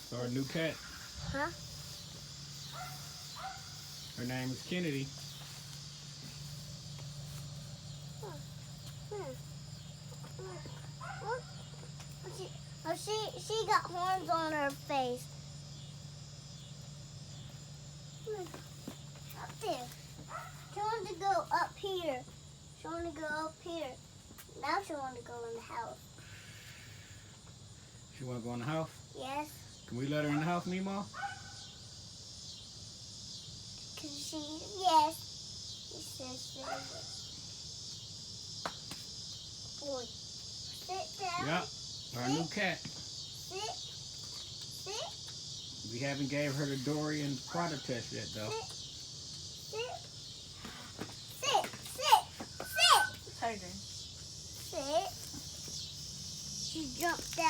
So our new cat, Huh? her name is Kennedy. She got horns on her face. Up there. She wanted to go up here. She wanted to go up here. Now she wanted to go in the house. She want to go in the house? Yes. Can we let her in the house, Nemo? Yes. She says yes. Boy, sit down. Yep, our new cat. Sit. We haven't gave her the Dorian Potter test yet, though. Sit. Sit. She jumped out.